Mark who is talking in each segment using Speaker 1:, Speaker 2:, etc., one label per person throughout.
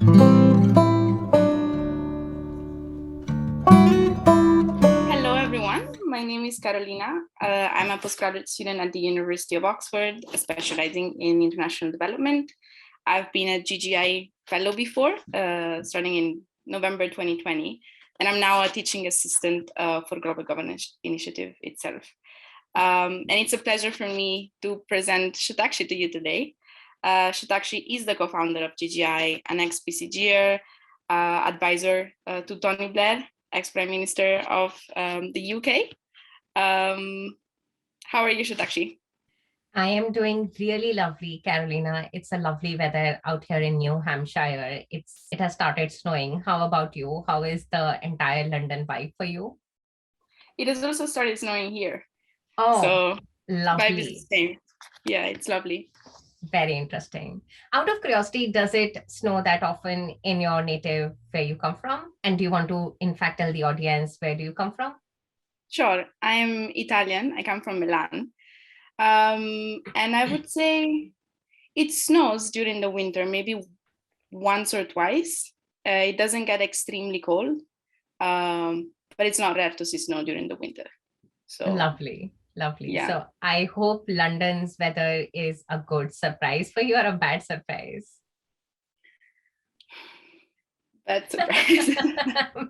Speaker 1: Hello, everyone. My name is Carolina. I'm a postgraduate student at the University of Oxford, specializing in international development. I've been a GGI fellow before, starting in November 2020, and I'm now a teaching assistant for Global Governance Initiative itself. And it's a pleasure for me to present Shatakshi to you today. Shatakshi is the co-founder of GGI, an ex-BCGer, advisor to Tony Blair, ex-Prime Minister of the UK. How are you, Shatakshi?
Speaker 2: I am doing really lovely, Carolina. It's a lovely weather out here in New Hampshire. It has started snowing. How about you? How is the entire London vibe for you?
Speaker 1: It has also started snowing here,
Speaker 2: Oh,
Speaker 1: so vibe is
Speaker 2: lovely.
Speaker 1: the same. Yeah, it's lovely.
Speaker 2: Very interesting. Out of curiosity, does it snow that often in your native where you come from? And do you want to, in fact, tell the audience where do you come from?
Speaker 1: Sure, I'm Italian. I come from Milan. And I would say it snows during the winter, maybe once or twice. It doesn't get extremely cold, but it's not rare to see snow during the winter. So
Speaker 2: Lovely, lovely.
Speaker 1: yeah,
Speaker 2: So I hope London's weather is a good surprise for you or a bad surprise.
Speaker 1: bad surprise.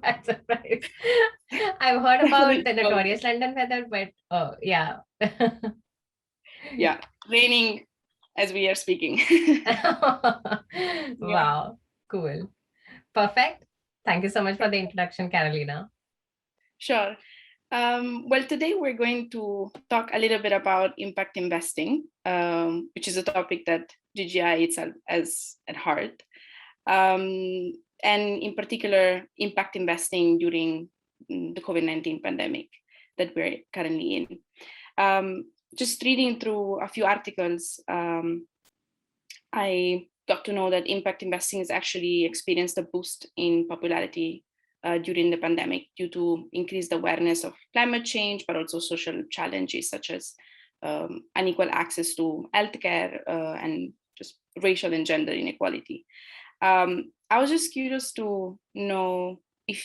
Speaker 2: Bad surprise. I've heard about the notorious London weather, but oh yeah.
Speaker 1: Yeah, raining as we are speaking. Yeah,
Speaker 2: Wow, cool. Perfect. Thank you so much for the introduction, Carolina.
Speaker 1: sure. Well, today we're going to talk a little bit about impact investing, which is a topic that GGI itself has at heart, and in particular, impact investing during the COVID-19 pandemic that we're currently in. Just reading through a few articles, I got to know that impact investing has actually experienced a boost in popularity during the pandemic due to increased awareness of climate change, but also social challenges such as unequal access to healthcare and just racial and gender inequality. I was just curious to know if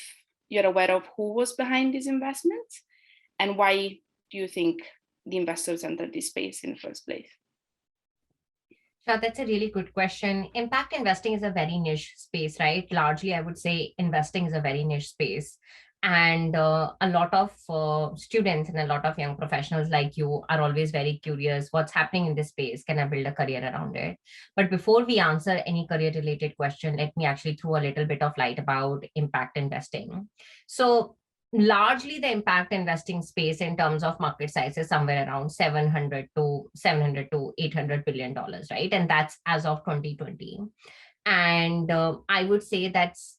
Speaker 1: you're aware of who was behind these investments and why do you think the investors entered this space in the first place?
Speaker 2: Sure, that's a really good question. Impact investing is a very niche space, right? Largely, I would say investing is a very niche space. And a lot of students and a lot of young professionals like you are always very curious what's happening in this space? Can I build a career around it? But before we answer any career related question, let me actually throw a little bit of light about impact investing. So, largely the impact investing space in terms of market size is somewhere around 700 to 800 billion dollars, right? And that's as of 2020. And I would say that's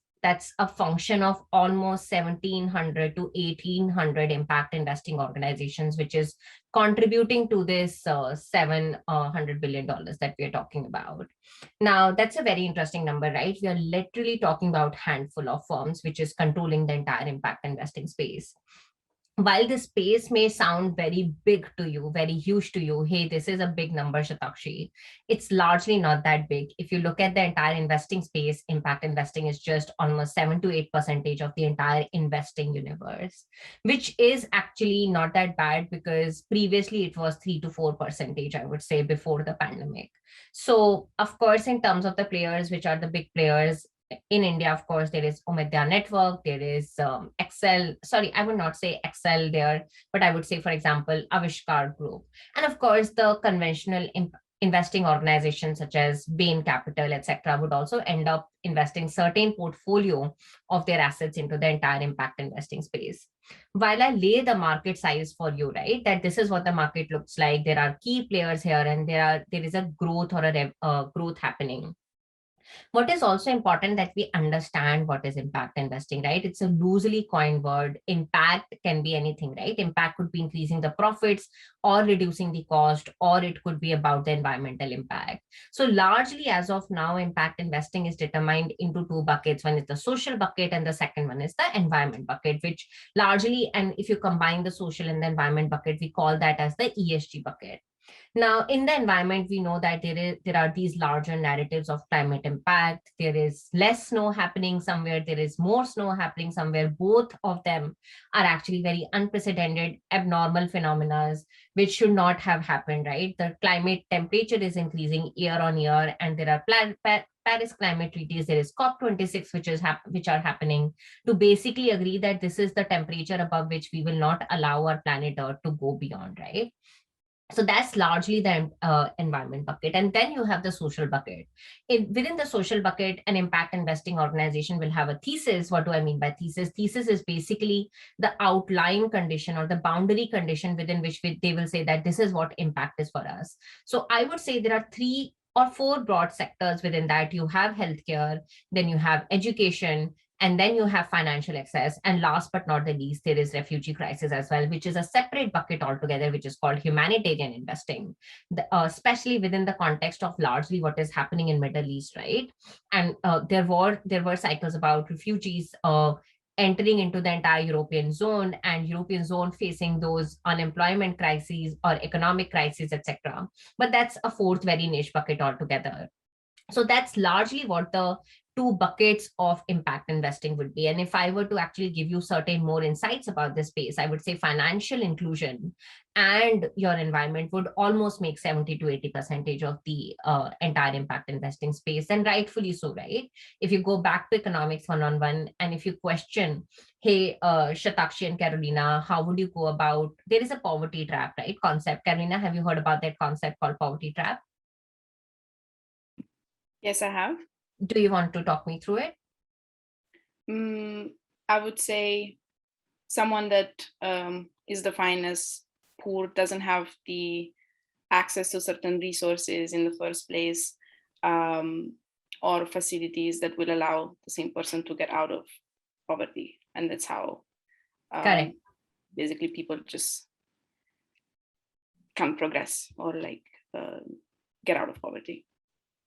Speaker 2: a function of almost 1700 to 1800 impact investing organizations, which is contributing to this $700 billion that we are talking about. Now, that's a very interesting number, right? We are literally talking about handful of firms, which is controlling the entire impact investing space. While this space may sound very big to you, very huge to you, hey, this is a big number, Shatakshi, it's largely not that big. If you look at the entire investing space, impact investing is just almost 7 to 8% of the entire investing universe, which is actually not that bad because previously it was 3 to 4%, I would say, before the pandemic. So, of course, in terms of the players, which are the big players, in India, of course, there is Omidya Network, there is Excel. Sorry, I would not say Excel there, but I would say, for example, Avishkar Group. And of course, the conventional investing organizations such as Bain Capital, etc., would also end up investing certain portfolio of their assets into the entire impact investing space. While I lay the market size for you, right, that this is what the market looks like, there are key players here, and there is a growth or a growth happening. What is also important that we understand what is impact investing, right? It's a loosely coined word. Impact can be anything, right? Impact could be increasing the profits or reducing the cost, or it could be about the environmental impact. So largely as of now, impact investing is determined into two buckets. One is the social bucket and the second one is the environment bucket, which largely, and if you combine the social and the environment bucket, we call that as the ESG bucket. Now, in the environment, we know that there are these larger narratives of climate impact. There is less snow happening somewhere, there is more snow happening somewhere. Both of them are actually very unprecedented, abnormal phenomena, which should not have happened, right? The climate temperature is increasing year on year, and there are Paris climate treaties. There is COP26, which are happening to basically agree that this is the temperature above which we will not allow our planet Earth to go beyond, right? So that's largely the environment bucket. And then you have the social bucket. Within the social bucket, an impact investing organization will have a thesis. What do I mean by thesis? Thesis is basically the outline condition or the boundary condition within which they will say that this is what impact is for us. So I would say there are 3 or 4 broad sectors within that. You have healthcare, then you have education, and then you have financial access. And last but not the least, there is refugee crisis as well, which is a separate bucket altogether, which is called humanitarian investing, especially within the context of largely what is happening in Middle East, right? And there were cycles about refugees entering into the entire European zone, and European zone facing those unemployment crises or economic crises, etc. But that's a fourth very niche bucket altogether. So that's largely what the 2 buckets of impact investing would be. And if I were to actually give you certain more insights about this space, I would say financial inclusion and your environment would almost make 70 to 80% of the entire impact investing space. And rightfully so, right? If you go back to economics 101 and if you question, hey, Shatakshi and Carolina, how would you go about, there is a poverty trap, right? Concept. Carolina, have you heard about that concept called poverty trap?
Speaker 1: Yes, I have.
Speaker 2: Do you want to talk me through it?
Speaker 1: I would say someone that is defined as poor doesn't have the access to certain resources in the first place, or facilities that will allow the same person to get out of poverty. And that's how
Speaker 2: Correct.
Speaker 1: basically people just can't progress or get out of poverty.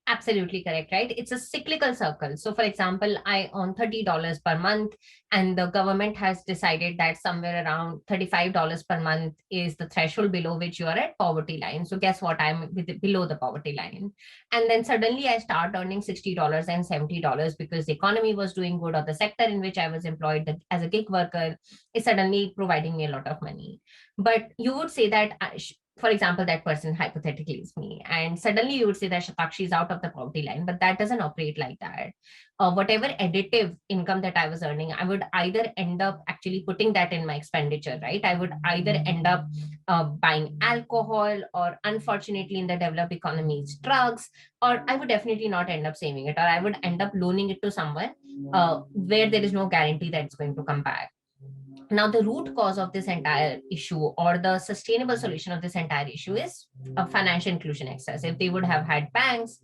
Speaker 2: Absolutely correct, right? It's a cyclical circle. So, for example, I earn $30 per month, and the government has decided that somewhere around $35 per month is the threshold below which you are at poverty line. So, guess what? I'm below the poverty line. And then suddenly I start earning $60 and $70 because the economy was doing good, or the sector in which I was employed as a gig worker is suddenly providing me a lot of money. But you would say that for example, that person hypothetically is me, and suddenly you would say that Shatakshi is out of the poverty line, but that doesn't operate like that. Whatever additive income that I was earning, I would either end up actually putting that in my expenditure, right? I would either end up buying alcohol, or unfortunately in the developed economies, drugs, or I would definitely not end up saving it, or I would end up loaning it to someone where there is no guarantee that it's going to come back. Now, the root cause of this entire issue, or the sustainable solution of this entire issue, is financial inclusion access. If they would have had banks,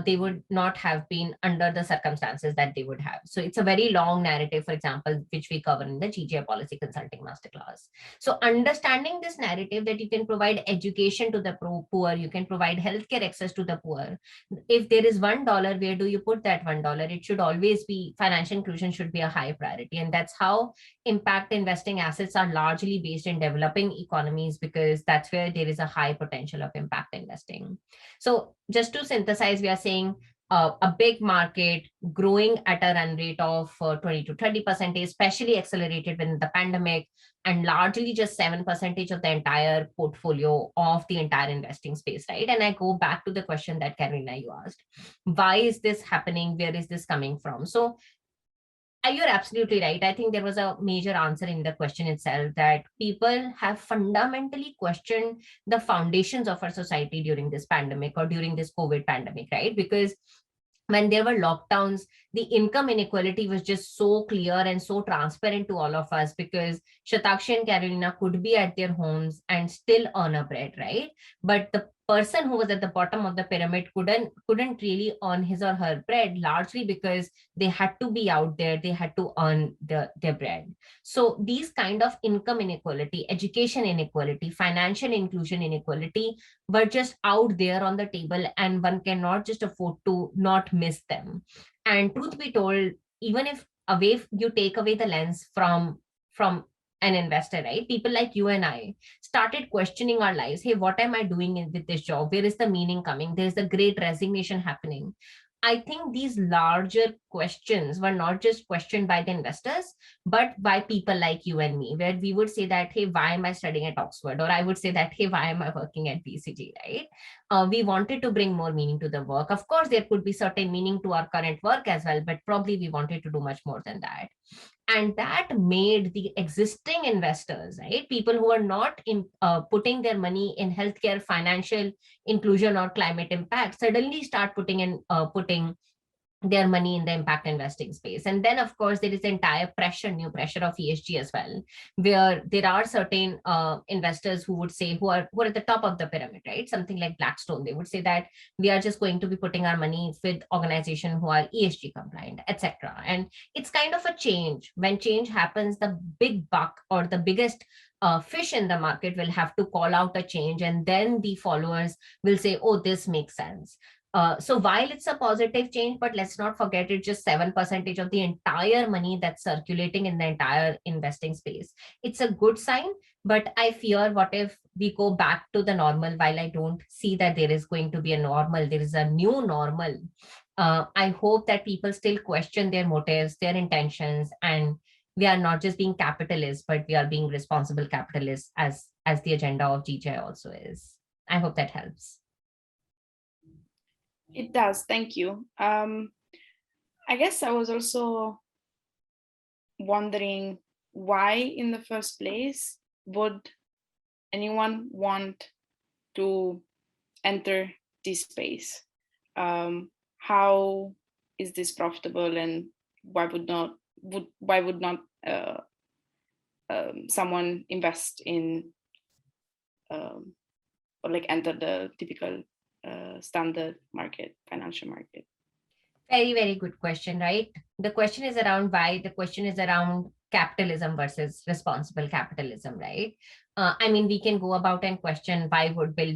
Speaker 2: they would not have been under the circumstances that they would have. So it's a very long narrative, for example, which we cover in the GGI Policy Consulting Masterclass. So understanding this narrative that you can provide education to the poor, you can provide healthcare access to the poor. If there is $1, where do you put that $1? It should always be, financial inclusion should be a high priority. And that's how impact investing assets are largely based in developing economies, because that's where there is a high potential of impact investing. So just to synthesize, we are saying a big market growing at a run rate of 20 to 30%, especially accelerated within the pandemic, and largely just 7% of the entire portfolio of the entire investing space, right? And I go back to the question that Carolina, you asked, why is this happening? Where is this coming from? So you're absolutely right. I think there was a major answer in the question itself, that people have fundamentally questioned the foundations of our society during this pandemic, or during this COVID pandemic, right? Because when there were lockdowns, the income inequality was just so clear and so transparent to all of us, because Shatakshi and Carolina could be at their homes and still earn a bread, right? But the person who was at the bottom of the pyramid couldn't really earn his or her bread, largely because they had to be out there, they had to earn their bread. So these kind of income inequality, education inequality, financial inclusion inequality were just out there on the table, and one cannot just afford to not miss them. And truth be told, even if you take away the lens from an investor, right? People like you and I started questioning our lives. Hey, what am I doing with this job? Where is the meaning coming? There's a great resignation happening. I think these larger questions were not just questioned by the investors, but by people like you and me, where we would say that, hey, why am I studying at Oxford? Or I would say that, hey, why am I working at BCG, right? We wanted to bring more meaning to the work. Of course, there could be certain meaning to our current work as well, but probably we wanted to do much more than that. And that made the existing investors, right, people who are not putting their money in healthcare, financial inclusion, or climate impact, suddenly start putting their money in the impact investing space. And then, of course, there is the entire new pressure of ESG as well, where there are certain investors who would say, who are at the top of the pyramid, right? Something like Blackstone, they would say that we are just going to be putting our money with organizations who are ESG compliant, etc. And it's kind of a change. When change happens, the big buck or the biggest fish in the market will have to call out a change, and then the followers will say, oh, this makes sense. So while it's a positive change, but let's not forget it's just 7% of the entire money that's circulating in the entire investing space. It's a good sign, but I fear what if we go back to the normal. While I don't see that there is going to be a normal, there is a new normal. I hope that people still question their motives, their intentions, and we are not just being capitalists, but we are being responsible capitalists, as the agenda of GJ also is. I hope that helps.
Speaker 1: It does. Thank you. I guess I was also wondering why in the first place would anyone want to enter this space? How is this profitable, and why would not someone invest in or like enter the typical standard market, financial market?
Speaker 2: Very, very good question, right? The question is around why. The question is around capitalism versus responsible capitalism, right? I mean, we can go about and question why would Bill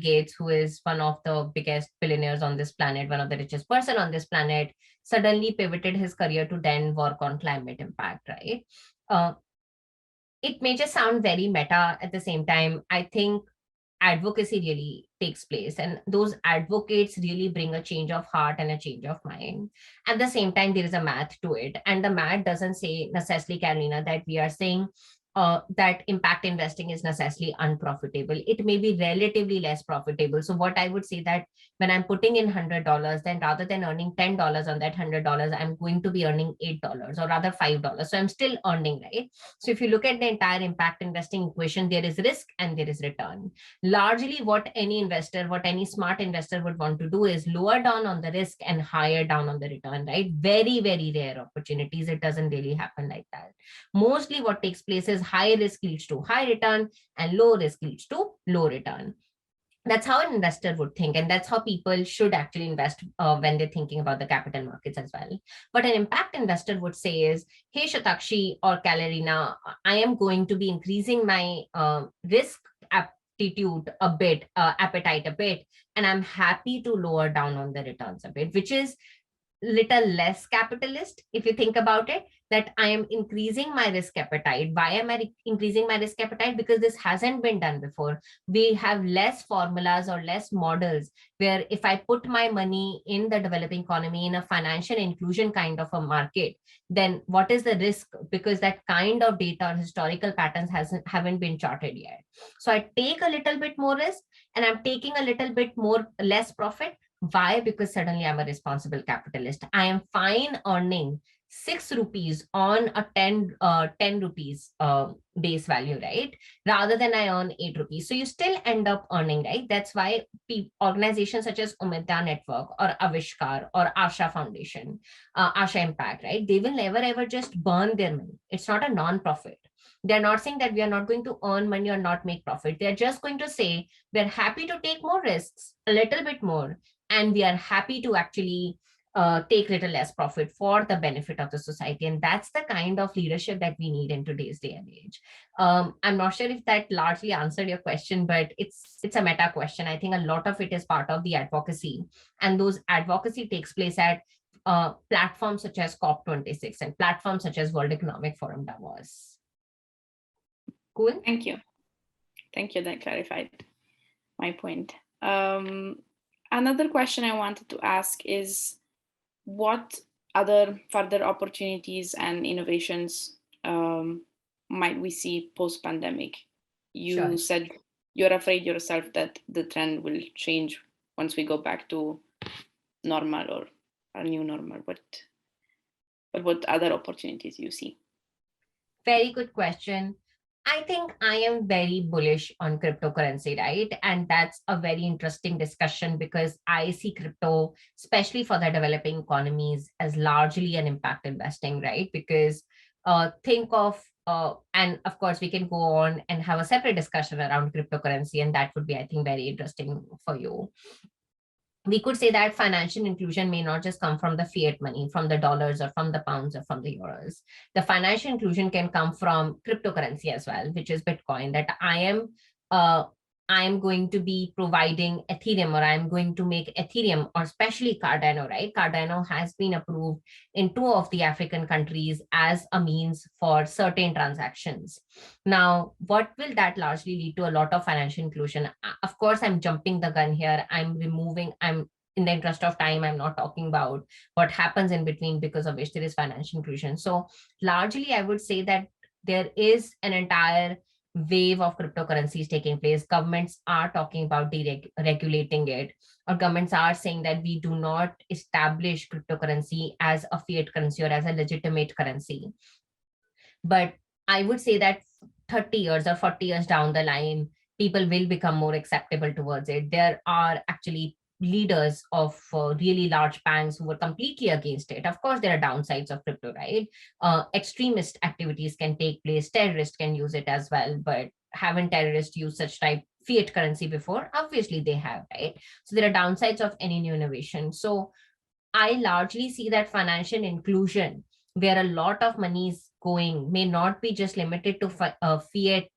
Speaker 2: Gates, who is one of the biggest billionaires on this planet, one of the richest person on this planet, suddenly pivoted his career to then work on climate impact, right? It may just sound very meta. At the same time, I think advocacy really takes place, and those advocates really bring a change of heart and a change of mind. At the same time, there is a math to it, and the math doesn't say necessarily, Carolina, that we are saying that impact investing is necessarily unprofitable. It may be relatively less profitable. So what I would say that when I'm putting in $100, then rather than earning $10 on that $100, I'm going to be earning $8 or rather $5. So I'm still earning, right? So if you look at the entire impact investing equation, there is risk and there is return. Largely what any smart investor would want to do is lower down on the risk and higher down on the return, right? Very, very rare opportunities. It doesn't really happen like that. Mostly what takes place is high risk leads to high return and low risk leads to low return. That's how an investor would think, and that's how people should actually invest when they're thinking about the capital markets as well. What an impact investor would say is, hey, Shatakshi or Carolina, I am going to be increasing my risk appetite a bit, and I'm happy to lower down on the returns a bit, which is little less capitalist if you think about it, that I am increasing my risk appetite. Why am I increasing my risk appetite? Because this hasn't been done before. We have less formulas or less models where if I put my money in the developing economy in a financial inclusion kind of a market, then what is the risk? Because that kind of data or historical patterns haven't been charted yet. So I take a little bit more risk and I'm taking a little bit more less profit. Why? Because suddenly I'm a responsible capitalist. I am fine earning 6 rupees on a 10 rupees base value, right? Rather than I earn 8 rupees. So you still end up earning, right? That's why organizations such as Umidya Network or Avishkar or Asha Foundation, Asha Impact, right? They will never ever just burn their money. It's not a non-profit. They're not saying that we are not going to earn money or not make profit. They're just going to say we're happy to take more risks, a little bit more, and we are happy to actually take little less profit for the benefit of the society. And that's the kind of leadership that we need in today's day and age. I'm not sure if that largely answered your question, but it's a meta question. I think a lot of it is part of the advocacy, and those advocacy takes place at platforms such as COP26 and platforms such as World Economic Forum Davos. Cool.
Speaker 1: Thank you. Thank you. That clarified my point. Another question I wanted to ask is, what other further opportunities and innovations might we see post-pandemic? You said you're afraid yourself that the trend will change once we go back to normal or a new normal. But what other opportunities you see?
Speaker 2: Very good question. I think I am very bullish on cryptocurrency, right? And that's a very interesting discussion because I see crypto, especially for the developing economies, as largely an impact investing, right? Because think of, and of course, we can go on and have a separate discussion around cryptocurrency, and that would be, I think, very interesting for you. We could say that financial inclusion may not just come from the fiat money, from the dollars or from the pounds or from the euros. The financial inclusion can come from cryptocurrency as well, which is Bitcoin, that I am going to be providing Ethereum, or I'm going to make Ethereum, or especially Cardano, right? Cardano has been approved in 2 of the African countries as a means for certain transactions. Now, what will that largely lead to? A lot of financial inclusion. Of course, I'm jumping the gun here. I'm in the interest of time, I'm not talking about what happens in between because of which there is financial inclusion. So largely, I would say that there is an entire wave of cryptocurrencies taking place. Governments are talking about deregulating it, or governments are saying that we do not establish cryptocurrency as a fiat currency or as a legitimate currency. But I would say that 30 years or 40 years down the line, people will become more acceptable towards it. There are actually leaders of really large banks who were completely against it. Of course, there are downsides of crypto, right? Extremist activities can take place. Terrorists can use it as well. But haven't terrorists used such type fiat currency before? Obviously, they have, right? So there are downsides of any new innovation. So I largely see that financial inclusion, where a lot of money is going, may not be just limited to fiat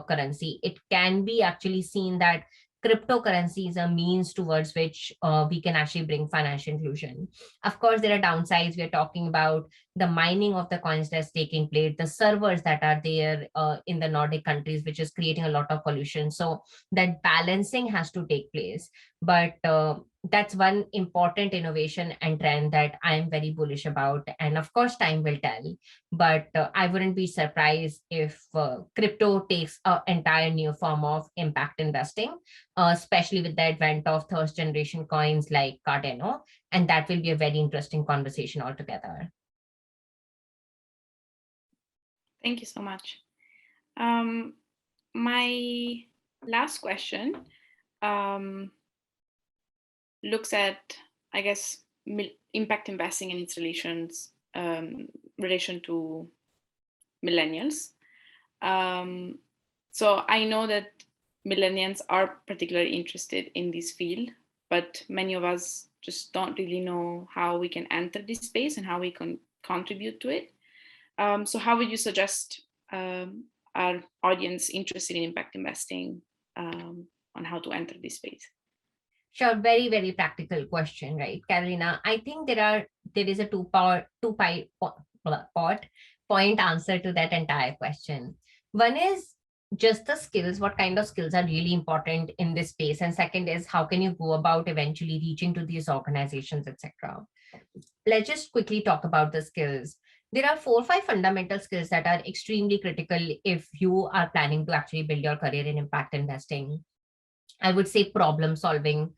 Speaker 2: currency. It can be actually seen that cryptocurrency is a means towards which we can actually bring financial inclusion. Of course, there are downsides. We're talking about the mining of the coins that's taking place, the servers that are there in the Nordic countries, which is creating a lot of pollution. So that balancing has to take place. But that's one important innovation and trend that I am very bullish about. And of course, time will tell. But I wouldn't be surprised if crypto takes an entire new form of impact investing, especially with the advent of third generation coins like Cardano. And that will be a very interesting conversation altogether.
Speaker 1: Thank you so much. My last question looks at, I guess, impact investing and its relation to millennials. So I know that millennials are particularly interested in this field, but many of us just don't really know how we can enter this space and how we can contribute to it. So how would you suggest our audience interested in impact investing on how to enter this space?
Speaker 2: Sure, very, very practical question, right, Carolina? I think there is a two-point answer to that entire question. One is just the skills, what kind of skills are really important in this space, and second is how can you go about eventually reaching to these organizations, etc. Let's just quickly talk about the skills. There are 4 or 5 fundamental skills that are extremely critical if you are planning to actually build your career in impact investing. I would say problem solving,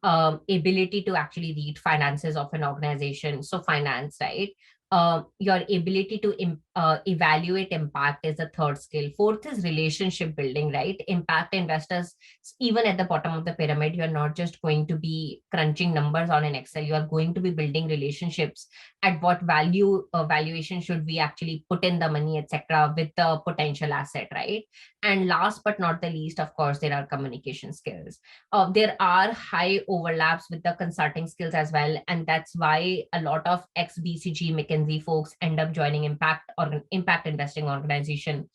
Speaker 2: ability to actually read finances of an organization. So finance, right? Your ability to evaluate impact is the third skill. Fourth is relationship building, right? Impact investors, even at the bottom of the pyramid, you're not just going to be crunching numbers on an Excel. You are going to be building relationships. At what valuation should we actually put in the money, etc., with the potential asset, right? And last but not the least, of course, there are communication skills. There are high overlaps with the consulting skills as well. And that's why a lot of ex-BCG, McKinsey folks end up joining impact investing organization,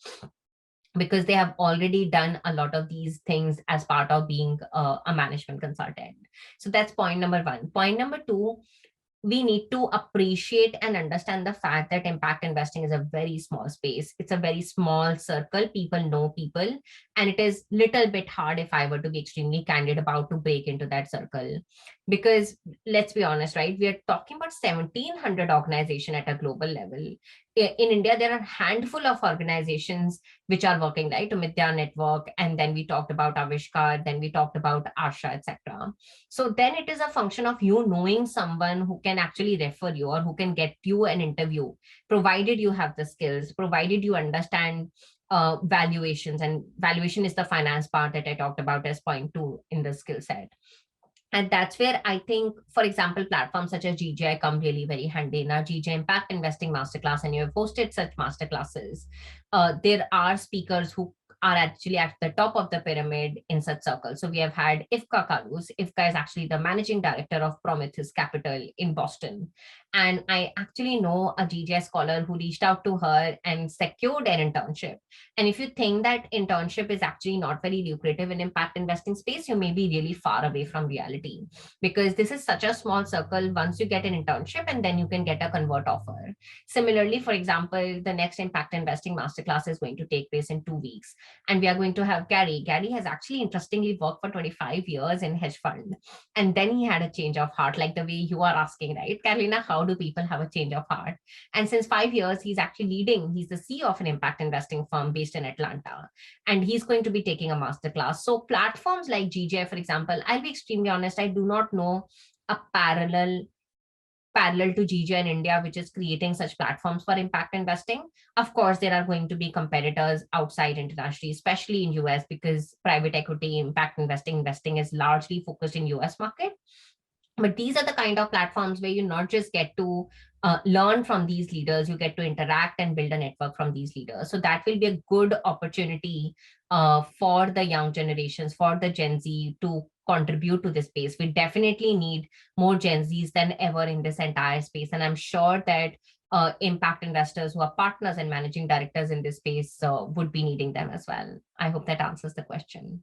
Speaker 2: because they have already done a lot of these things as part of being a management consultant. So that's point number 1. Point number 2, we need to appreciate and understand the fact that impact investing is a very small space. It's a very small circle. People know people, and it is little bit hard, if I were to be extremely candid, about to break into that circle. Because let's be honest, right? We are talking about 1,700 organizations at a global level. In India, there are a handful of organizations which are working, right? Umidya Network, and then we talked about Avishkar, then we talked about Asha, etc. So then it is a function of you knowing someone who can actually refer you or who can get you an interview, provided you have the skills, provided you understand valuations, and valuation is the finance part that I talked about as point two in the skill set. And that's where I think, for example, platforms such as GGI come really very handy. In our GGI Impact Investing Masterclass, and you have hosted such masterclasses, there are speakers who are actually at the top of the pyramid in such circles. So we have had Ifka Kalus. Ifka is actually the managing director of Prometheus Capital in Boston. And I actually know a GGI scholar who reached out to her and secured an internship. And if you think that internship is actually not very lucrative in impact investing space, you may be really far away from reality, because this is such a small circle. Once you get an internship, and then you can get a convert offer. Similarly, for example, the next impact investing masterclass is going to take place in 2 weeks. And we are going to have Gary. Gary has actually interestingly worked for 25 years in hedge fund. And then he had a change of heart, like the way you are asking, right? Carolina, how do people have a change of heart? And since 5 years, he's actually he's the CEO of an impact investing firm based in Atlanta. And he's going to be taking a masterclass. So platforms like GGI, for example, I'll be extremely honest, I do not know a parallel to GGI in India, which is creating such platforms for impact investing. Of course, there are going to be competitors outside internationally, especially in US, because private equity impact investing is largely focused in US market. But these are the kind of platforms where you not just get to learn from these leaders, you get to interact and build a network from these leaders. So that will be a good opportunity for the young generations, for the Gen Z, to contribute to this space. We definitely need more Gen Zs than ever in this entire space. And I'm sure that impact investors who are partners and managing directors in this space would be needing them as well. I hope that answers the question.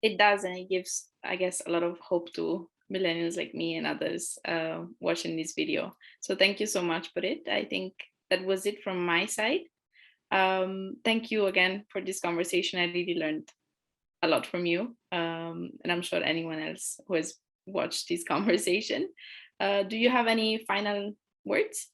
Speaker 1: It does, and it gives, I guess, a lot of hope to millennials like me and others watching this video. So thank you so much, Purit. I think that was it from my side. Thank you again for this conversation. I really learned a lot from you, and I'm sure anyone else who has watched this conversation. Do you have any final words?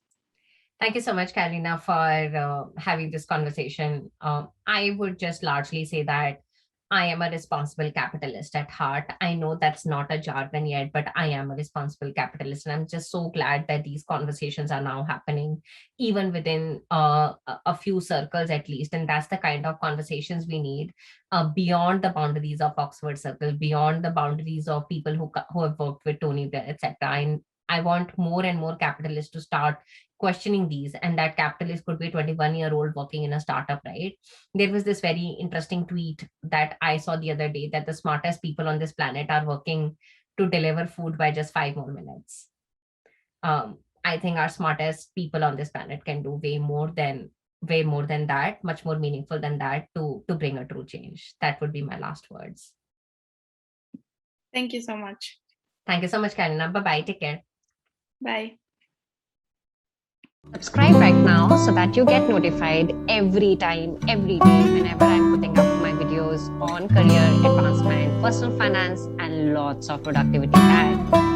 Speaker 2: Thank you so much, Carolina, for having this conversation. I would just largely say that I am a responsible capitalist at heart. I know that's not a jargon yet, but I am a responsible capitalist. And I'm just so glad that these conversations are now happening, even within a few circles at least. And that's the kind of conversations we need beyond the boundaries of Oxford Circle, beyond the boundaries of people who have worked with Tony Blair, etc. And I want more and more capitalists to start questioning these, and that capitalist could be a 21-year-old working in a startup, right? There was this very interesting tweet that I saw the other day, that the smartest people on this planet are working to deliver food by just 5 more minutes. I think our smartest people on this planet can do way more than that, much more meaningful than that, to bring a true change. That would be my last words.
Speaker 1: Thank you so much.
Speaker 2: Thank you so much, Karina. Bye-bye. Take care.
Speaker 1: Bye.
Speaker 3: Subscribe right now so that you get notified every day, whenever I'm putting up my videos on career advancement, personal finance, and lots of productivity hacks.